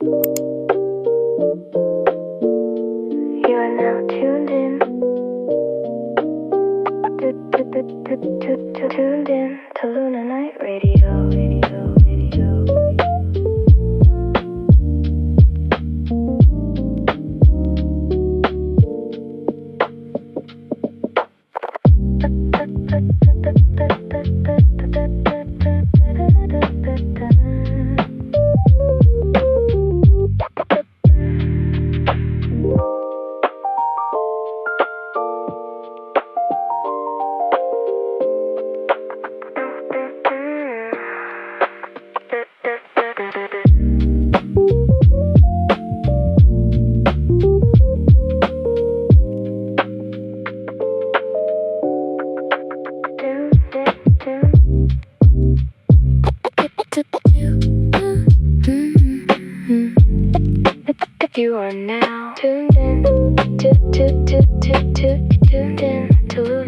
You are now tuned in. Tuned in to Luna Night Radio. You are now tuned in tuned in to